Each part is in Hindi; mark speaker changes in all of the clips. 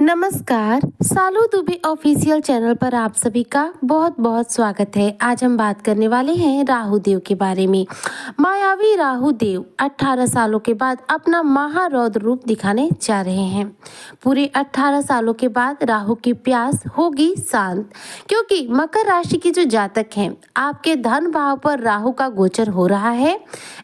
Speaker 1: नमस्कार, सालू दुबे ऑफिशियल चैनल पर आप सभी का बहुत बहुत स्वागत है। आज हम बात करने वाले हैं राहु देव के बारे में। मायावी राहु देव 18 सालों के बाद अपना महारौद्र रूप दिखाने जा रहे हैं। पूरे 18 सालों के बाद राहु की प्यास होगी शांत, क्योंकि मकर राशि के जो जातक हैं, आपके धन भाव पर राहु का गोचर हो रहा है।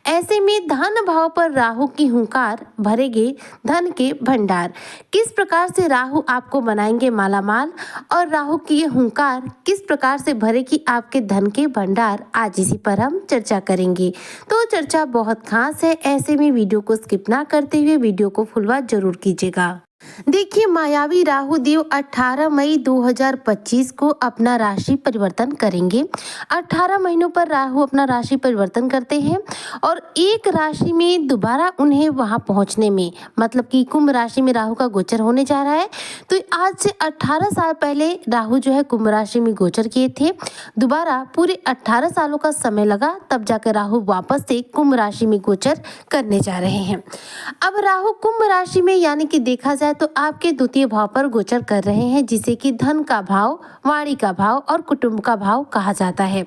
Speaker 1: ऐसे में धन भाव पर राहु की हुंकार भरेगे धन के भंडार। किस प्रकार से राहु आपको बनाएंगे मालामाल और राहु की ये हुंकार किस प्रकार से भरेगी आपके धन के भंडार, आज इसी पर हम चर्चा करेंगे। तो चर्चा बहुत खास है, ऐसे में वीडियो को स्किप ना करते हुए वीडियो को फुल वॉच जरूर कीजिएगा। देखिए, मायावी राहु देव 18 मई 2025 को अपना राशि परिवर्तन करेंगे। 18 महीनों पर राहु अपना राशि परिवर्तन करते हैं और एक राशि में दोबारा उन्हें वहां पहुंचने में, मतलब कि कुंभ राशि में राहु का गोचर होने जा रहा है। तो आज से 18 साल पहले राहु जो है कुंभ राशि में गोचर किए थे। दोबारा पूरे 18 सालों का समय लगा, तब जाकर राहु वापस से कुंभ राशि में गोचर करने जा रहे हैं। अब राहु कुंभ राशि में यानी कि देखा जाए तो आपके द्वितीय भाव पर गोचर कर रहे हैं, जिसे कि धन का भाव, वाणी का भाव और कुटुंब का भाव कहा जाता है।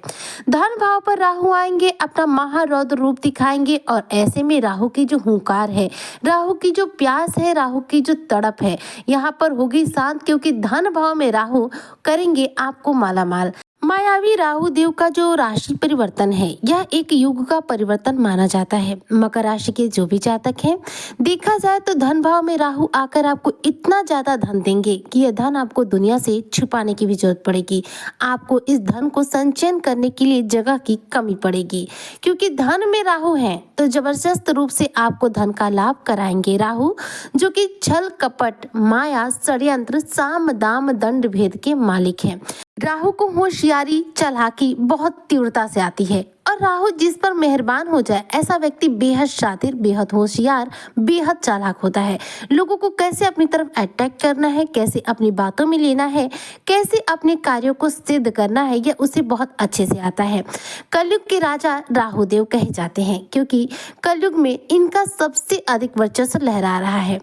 Speaker 1: धन भाव पर राहु आएंगे, अपना महारौद्र रूप दिखाएंगे और ऐसे में राहु की जो हुंकार है, राहु की जो प्यास है, राहु की जो तड़प है, यहाँ पर होगी शांत, क्योंकि धन भाव में राहु करेंगे आपको मालामाल। मायावी राहु देव का जो राशि परिवर्तन है, यह एक युग का परिवर्तन माना जाता है। मकर राशि के जो भी जातक हैं, देखा जाए तो धन भाव में राहु आकर आपको इतना ज्यादा धन देंगे कि यह धन आपको दुनिया से छुपाने की भी जरूरत पड़ेगी। आपको इस धन को संचयन करने के लिए जगह की कमी पड़ेगी, क्योंकि धन में राहु है तो जबरदस्त रूप से आपको धन का लाभ कराएंगे। राहु जो कि छल कपट, माया, षड्यंत्र, साम दाम दंड भेद के मालिक हैं। राहु को होशियारी, चालाकी बहुत तीव्रता से आती है और राहु जिस पर मेहरबान हो जाए, ऐसा व्यक्ति बेहद शातिर, बेहद होशियार, बेहद चालाक होता है। लोगों को कैसे अपनी तरफ अटैक करना है, कैसे अपनी बातों में लेना है, कैसे अपने कार्यों को सिद्ध करना है, यह उसे बहुत अच्छे से आता है। कलयुग के राजा राहु देव कहे जाते हैं, क्योंकि कलयुग में इनका सबसे अधिक वर्चस्व लहरा रहा है।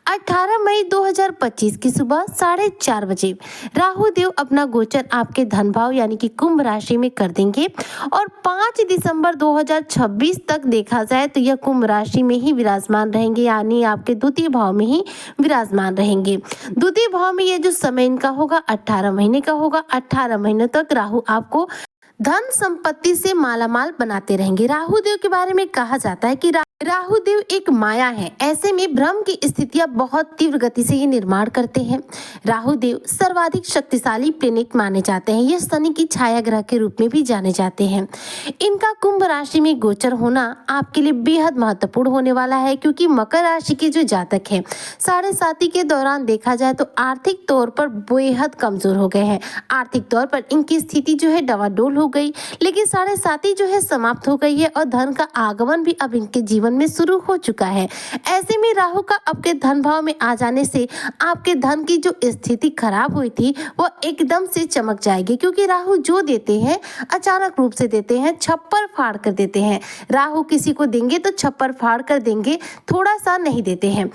Speaker 1: 18 मई 2025 की सुबह 4:30 बजे राहु देव अपना गोचर आपके धन भाव यानी कि कुंभ राशि में कर देंगे और 5 दिसंबर 2026 तक देखा जाए तो यह कुंभ राशि में ही विराजमान रहेंगे, यानी आपके द्वितीय भाव में ही विराजमान रहेंगे। द्वितीय भाव में ये जो समय इनका होगा 18 महीने का होगा। 18 महीने तक राहु आपको धन संपत्ति से मालामाल बनाते रहेंगे। राहु देव के बारे में कहा जाता है कि राहु देव एक माया है, ऐसे में भ्रम की स्थितियां बहुत तीव्र गति से ये निर्माण करते हैं। राहु देव सर्वाधिक शक्तिशाली प्लेनेट माने जाते हैं, ये शनि की छाया ग्रह के रूप में भी जाने जाते हैं। इनका कुंभ राशि में गोचर होना आपके लिए बेहद महत्वपूर्ण होने वाला है, क्योंकि मकर राशि के जो जातक हैं, 7.5 के दौरान देखा जाए तो आर्थिक तौर पर बेहद कमजोर हो गए हैं। आर्थिक तौर पर इनकी स्थिति जो है डवाडोल हो गई, लेकिन 7.5 जो है समाप्त हो गई है और धन का आगमन भी अब इनके जीवन में शुरू हो चुका है। ऐसे में राहु का आपके धन भाव में आ जाने से आपके धन की जो स्थिति खराब हुई थी वो एकदम से चमक जाएगी, क्योंकि राहु जो देते हैं अचानक रूप से देते हैं, छप्पर फाड़ कर देते हैं। राहु किसी को देंगे तो छप्पर फाड़ कर देंगे, थोड़ा सा नहीं देते हैं।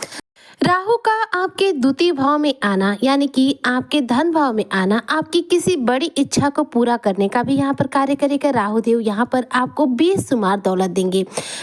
Speaker 1: राहु का आपके द्वितीय भाव में आना यानी कि आपके धन भाव में आना आपकी किसी बड़ी इच्छा को पूरा करने का भी यहाँ पर कार्य करेगा। राहु देव यहाँ पर आपको बेशुमार दौलत देंगे।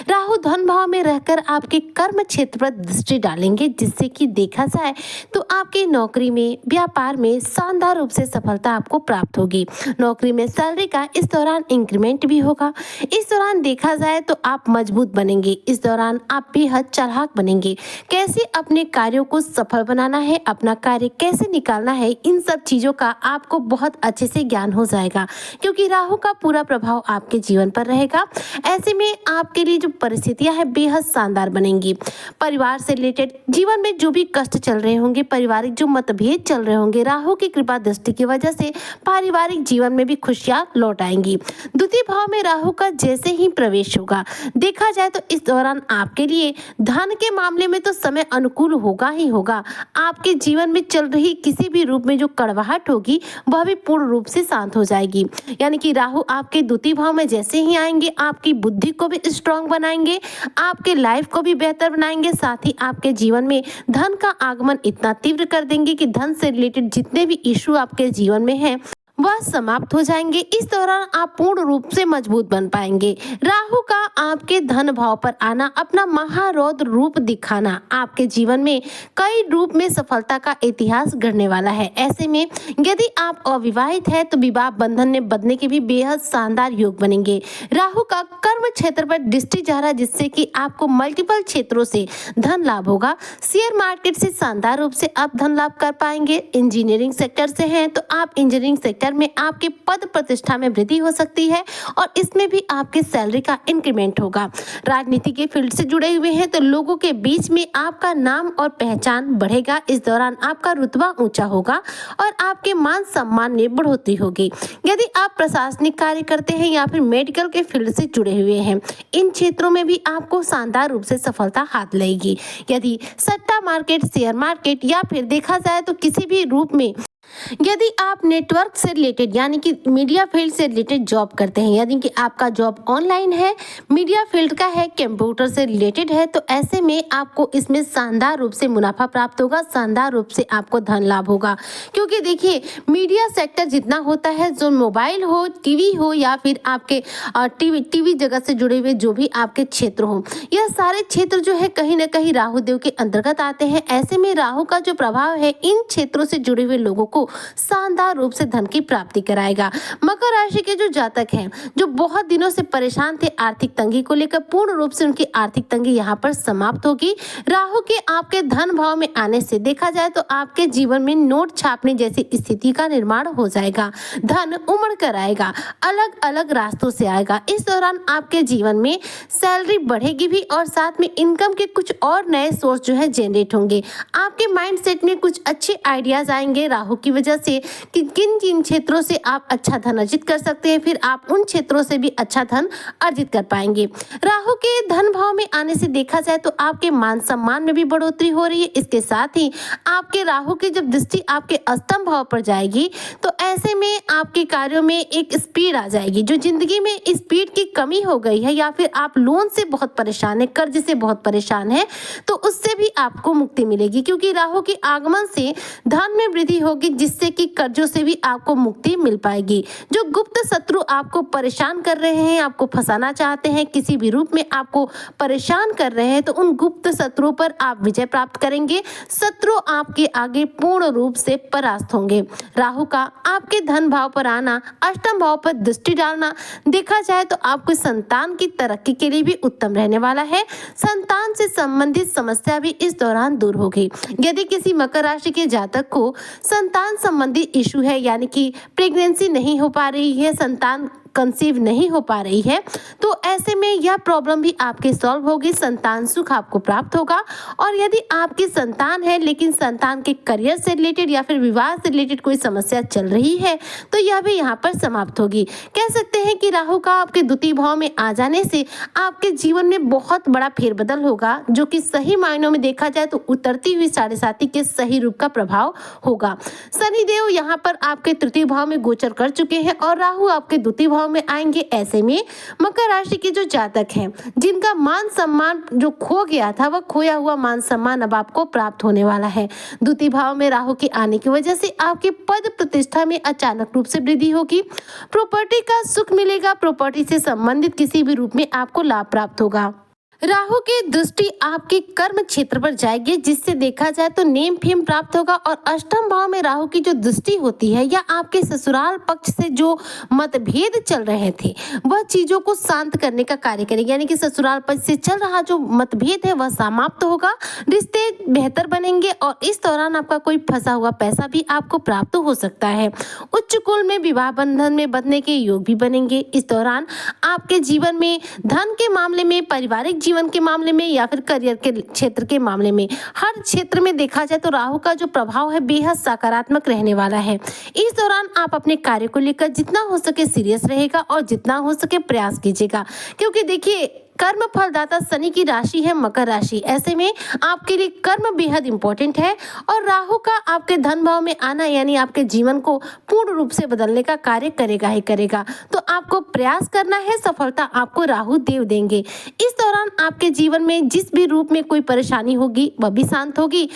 Speaker 1: राहु धन भाव में रहकर आपके कर्म क्षेत्र पर दृष्टि डालेंगे, जिससे कि देखा जाए तो आपकी नौकरी में, व्यापार में शानदार रूप से सफलता आपको प्राप्त होगी। नौकरी में सैलरी का इस दौरान इंक्रीमेंट भी होगा। इस दौरान देखा जाए तो आप मजबूत बनेंगे। इस दौरान आप बेहद चालाक बनेंगे। कैसे अपने कार्यों को सफल बनाना है, अपना कार्य कैसे निकालना है, इन सब चीजों का आपको बहुत अच्छे से ज्ञान हो जाएगा, क्योंकि राहु का पूरा प्रभाव आपके जीवन पर रहेगा। ऐसे में आपके लिए जो परिस्थितियां हैं बेहद शानदार बनेंगी। परिवार से रिलेटेड जीवन में जो भी कष्ट चल रहे होंगे, पारिवारिक जो मतभेद चल रहे होंगे, राहु की कृपा दृष्टि की वजह से पारिवारिक जीवन में भी खुशियां लौट आएंगी। द्वितीय भाव में राहु का जैसे ही प्रवेश होगा, देखा जाए तो इस दौरान आपके लिए धन के मामले में तो समय अनुकूल होगा ही होगा। आपके जीवन में चल रही किसी भी रूप में जो कड़वाहट होगी वह भी पूर्ण रूप से शांत हो जाएगी। यानी कि राहु आपके द्वितीय भाव में जैसे ही आएंगे आपकी बुद्धि को भी स्ट्रांग बनाएंगे, आपके लाइफ को भी बेहतर बनाएंगे, साथ ही आपके जीवन में धन का आगमन इतना तीव्र कर देंगे कि धन से रिलेटेड जितने भी इशू आपके जीवन में हैं वह समाप्त हो जाएंगे। इस दौरान आप पूर्ण रूप से मजबूत बन पाएंगे। राहु का आपके धन भाव पर आना, अपना महारौद्र रूप दिखाना आपके जीवन में कई रूप में सफलता का इतिहास गढ़ने वाला है। ऐसे में यदि आप अविवाहित है तो विवाह बंधन में बंधने के भी बेहद शानदार योग बनेंगे। राहु का कर्म क्षेत्र पर दृष्टि जा रहा है जिससे कि आपको मल्टीपल क्षेत्रों से धन लाभ होगा। शेयर मार्केट से शानदार रूप से आप धन लाभ कर पाएंगे। इंजीनियरिंग सेक्टर से हैं तो आप इंजीनियरिंग सेक्टर में आपके पद प्रतिष्ठा में वृद्धि हो सकती है और इसमें भी आपके सैलरी का इंक्रीमेंट होगा। राजनीति के फील्ड से जुड़े हुए हैं तो लोगों के बीच में आपका नाम और पहचान बढ़ेगा। इस दौरान आपका रुतबा ऊंचा होगा और आपके मान सम्मान में बढ़ोतरी होगी। यदि आप प्रशासनिक कार्य करते हैं या फिर मेडिकल के फील्ड से जुड़े हुए हैं, इन क्षेत्रों में भी आपको शानदार रूप से सफलता हाथ लगेगी। यदि सट्टा मार्केट, शेयर मार्केट या फिर देखा जाए तो किसी भी रूप में यदि आप नेटवर्क से रिलेटेड यानी कि मीडिया फील्ड से रिलेटेड जॉब करते हैं, यानी कि आपका जॉब ऑनलाइन है, मीडिया फील्ड का है, कंप्यूटर से रिलेटेड है, तो ऐसे में आपको इसमें शानदार रूप से मुनाफा प्राप्त होगा, शानदार रूप से आपको धन लाभ होगा। क्योंकि देखिए मीडिया सेक्टर जितना होता है, जो मोबाइल हो, टीवी हो या फिर आपके टीवी जगत से जुड़े हुए जो भी आपके क्षेत्र हो, यह सारे क्षेत्र जो है कहीं ना कहीं राहु देव के अंतर्गत आते हैं। ऐसे में राहु का जो प्रभाव है इन क्षेत्रों से जुड़े हुए लोगों को शानदार रूप से धन की प्राप्ति कराएगा। मकर राशि के जो जातक हैं जो बहुत दिनों से परेशान थे आर्थिक तंगी को लेकर, पूर्ण रूप से उनकी आर्थिक तंगी यहाँ पर समाप्त होगी। राहु के आपके धन भाव में आने से देखा जाए तो आपके जीवन में नोट छापने जैसी स्थिति का निर्माण हो जाएगा। धन उमड़ कर आएगा, अलग अलग रास्तों से आएगा। इस दौरान आपके जीवन में सैलरी बढ़ेगी भी और साथ में इनकम के कुछ और नए सोर्स जो है जनरेट होंगे। आपके माइंड सेट में कुछ अच्छे आइडियाज आएंगे राहु की वजह से कि किन किन क्षेत्रों से आप अच्छा धन अर्जित कर सकते हैं, फिर आप उन क्षेत्रों से भी अच्छा धन अर्जित कर पाएंगे। राहु के धन भाव में आने से देखा जाए तो आपके मान सम्मान में भी बढ़ोतरी हो रही है। इसके साथ ही आपके राहु की जब दृष्टि आपके अष्टम भाव पर जाएगी तो ऐसे में आपके कार्यों में एक स्पीड आ जाएगी। जो जिंदगी में स्पीड की कमी हो गई है या फिर आप लोन से बहुत परेशान है, कर्ज से बहुत परेशान है, तो उससे भी आपको मुक्ति मिलेगी। क्योंकि राहु के आगमन से धन में वृद्धि होगी जिससे कि कर्जों से भी आपको मुक्ति मिल पाएगी। जो गुप्त शत्रु आपको परेशान कर रहे हैं, आपको फंसाना चाहते हैं, किसी भी रूप में आपको परेशान कर रहे हैं, तो उन गुप्त शत्रुओं पर आप विजय प्राप्त करेंगे। शत्रु आपके आगे पूर्ण रूप से परास्त होंगे। राहु का आपके धन भाव पर आना, अष्टम भाव पर दृष्टि डालना देखा जाए तो आपको संतान की तरक्की के लिए भी उत्तम रहने वाला है। संतान से संबंधित समस्या भी इस दौरान दूर होगी। यदि किसी मकर राशि के जातक को संतान संबंधी इशू है, यानी कि प्रेगनेंसी नहीं हो पा रही है, संतान कंसीव नहीं हो पा रही है, तो ऐसे में यह प्रॉब्लम भी आपके सॉल्व होगी। संतान सुख आपको प्राप्त होगा। और यदि आपकी संतान है लेकिन संतान के करियर से रिलेटेड या फिर विवाह से रिलेटेड कोई समस्या चल रही है तो यह भी यहाँ पर समाप्त होगी। कह सकते हैं कि राहु का आपके द्वितीय भाव में आ जाने से आपके जीवन में बहुत बड़ा फेरबदल होगा, जो कि सही मायनों में देखा जाए तो उतरती हुई साढ़े साथी के सही रूप का प्रभाव होगा। शनिदेव यहाँ पर आपके तृतीय भाव में गोचर कर चुके हैं और राहु आपके द्वितीय भाव में आएंगे। ऐसे में मकर राशि के जो जातक हैं जिनका मान सम्मान जो खो गया था, वह खोया हुआ मान सम्मान अब आपको प्राप्त होने वाला है। द्वितीय भाव में राहु के आने की वजह से आपके पद प्रतिष्ठा में अचानक रूप से वृद्धि होगी। प्रॉपर्टी का सुख मिलेगा। प्रॉपर्टी से संबंधित किसी भी रूप में आपको लाभ प्राप्त होगा। राहु की दृष्टि आपके कर्म क्षेत्र पर जाएगी जिससे देखा जाए तो नेम फेम प्राप्त होगा। और अष्टम भाव में राहु की जो दृष्टि होती है या आपके ससुराल पक्ष से जो मतभेद चल रहे थे वह चीजों को शांत करने का कार्य करेगी। यानी कि ससुराल पक्ष से चल रहा जो मतभेद है वह समाप्त होगा, रिश्ते बेहतर बनेंगे और इस दौरान आपका कोई फंसा हुआ पैसा भी आपको प्राप्त हो सकता है। उच्च कुल में विवाह बंधन में बंधने के योग भी बनेंगे। इस दौरान आपके जीवन में धन के मामले में, पारिवारिक जीवन के मामले में या फिर करियर के क्षेत्र के मामले में, हर क्षेत्र में देखा जाए तो राहु का जो प्रभाव है बेहद सकारात्मक रहने वाला है। इस दौरान आप अपने कार्य को लेकर जितना हो सके सीरियस रहेगा और जितना हो सके प्रयास कीजिएगा। क्योंकि देखिए कर्म फलदाता शनि की राशि है मकर राशि। ऐसे में आपके लिए कर्म बेहद इंपॉर्टेंट है और राहु का आपके धन भाव में आना यानी आपके जीवन को पूर्ण रूप से बदलने का कार्य करेगा ही करेगा। तो आपको प्रयास करना है, सफलता आपको राहु देव देंगे। इस दौरान आपके जीवन में जिस भी रूप में कोई परेशानी होगी वह भी शांत होगी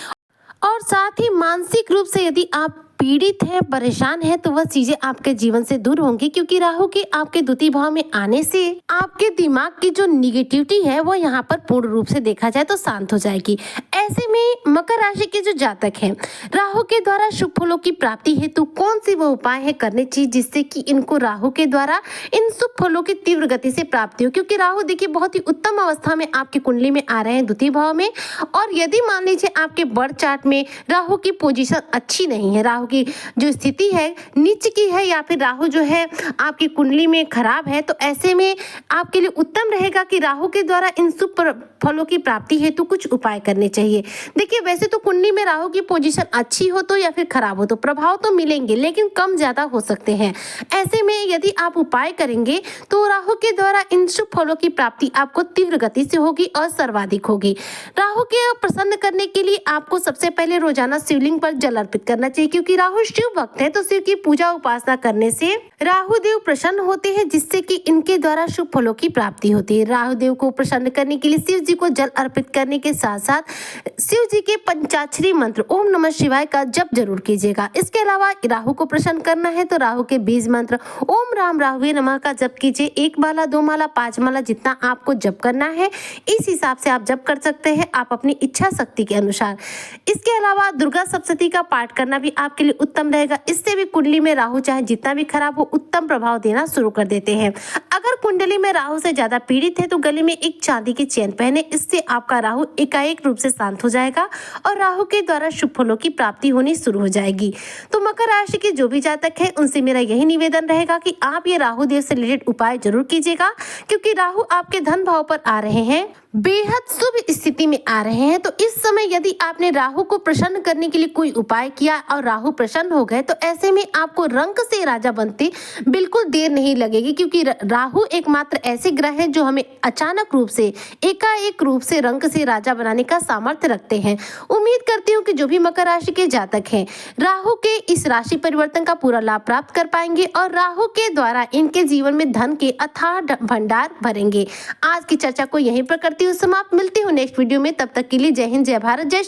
Speaker 1: और साथ ही मानसिक रूप से यदि आप पीड़ित है, परेशान है तो वह चीजें आपके जीवन से दूर होंगी, क्योंकि राहु के आपके द्वितीय भाव में आने से आपके दिमाग की जो निगेटिविटी है वो यहाँ पर पूर्ण रूप से देखा जाए तो शांत हो जाएगी। ऐसे में मकर राशि के जो जातक हैं, राहु के द्वारा शुभ फलों की प्राप्ति हेतु कौन सी वो उपाय है करने चाहिए जिससे कि इनको राहु के द्वारा इन शुभ फलों की तीव्र गति से प्राप्ति हो। क्योंकि राहु देखिए बहुत ही उत्तम अवस्था में आपकी कुंडली में आ रहे हैं द्वितीय भाव में, और यदि मान लीजिए आपके बर्थ चार्ट में राहु की पोजीशन अच्छी नहीं है, राहु की जो स्थिति है नीच की है या फिर राहु जो है आपकी कुंडली में खराब है, तो ऐसे में आपके लिए उत्तम रहेगा कि राहु के द्वारा इन शुभ फलों की प्राप्ति हेतु कुछ उपाय करने चाहिए। देखिए वैसे तो कुंडली में राहु की पोजीशन अच्छी हो तो या फिर खराब हो तो प्रभाव तो मिलेंगे, लेकिन कम ज्यादा हो सकते हैं। ऐसे में यदि आप उपाय करेंगे तो राहु के द्वारा इन शुभ फलों की प्राप्ति आपको तीव्र गति से होगी और सर्वाधिक होगी। राहु के प्रसन्न करने के लिए आपको सबसे पहले रोजाना शिवलिंग पर जल अर्पित करना चाहिए, क्योंकि राहु शिव भक्त है तो शिव की पूजा उपासना करने से राहु देव प्रसन्न होते हैं, जिससे कि इनके द्वारा शुभ फलों की प्राप्ति होती है। राहु देव को प्रसन्न करने के लिए शिव जी को जल अर्पित करने के साथ साथ शिव जी के पंचाक्षरी मंत्र ओम नमः शिवाय का जप जरूर कीजिएगा। इसके अलावा राहु को प्रसन्न करना है तो राहु के बीज मंत्र ओम राम राहुवे नमः का जप कीजिए। 1 माला 2 माला 5 माला जितना आपको जप करना है इस हिसाब से आप जप कर सकते हैं, आप अपनी इच्छा शक्ति के अनुसार। इसके अलावा दुर्गा सप्तशती का पाठ करना भी आपके लिए उत्तम रहेगा। इससे भी कुंडली में राहु चाहे जितना भी खराब हो उत्तम प्रभाव देना शुरू कर देते हैं। अगर कुंडली में राहु से ज्यादा पीड़ित है तो गले में एक चांदी की चेन पहने, इससे आपका राहु एकाएक रूप से शांत हो जाएगा और राहु के द्वारा शुभ फलों की प्राप्ति होनी शुरू हो जाएगी। तो मकर राशि के जो भी जातक है उनसे मेरा यही निवेदन रहेगा कि आप ये राहु देव से रिलेटेड उपाय जरूर कीजिएगा, क्योंकि राहु आपके धन भाव पर आ रहे हैं, बेहद शुभ स्थिति में आ रहे हैं। तो इस समय यदि आपने राहु को प्रसन्न करने के लिए कोई उपाय किया और राहु प्रसन्न हो गए तो ऐसे में आपको रंक से राजा बनते बिल्कुल देर नहीं लगेगी, क्योंकि राहु एकमात्र ऐसे ग्रह है जो हमें अचानक रूप से एकाएक रूप से रंक से राजा बनाने का सामर्थ्य रखते हैं। उम्मीद करती हूँ कि जो भी मकर राशि के जातक हैं राहु के इस राशि परिवर्तन का पूरा लाभ प्राप्त कर पाएंगे और राहु के द्वारा इनके जीवन में धन के अथाह भंडार भरेंगे। आज की चर्चा को यहीं पर समाप्त। मिलती हूँ नेक्स्ट वीडियो में, तब तक के लिए जय हिंद, जय भारत, जय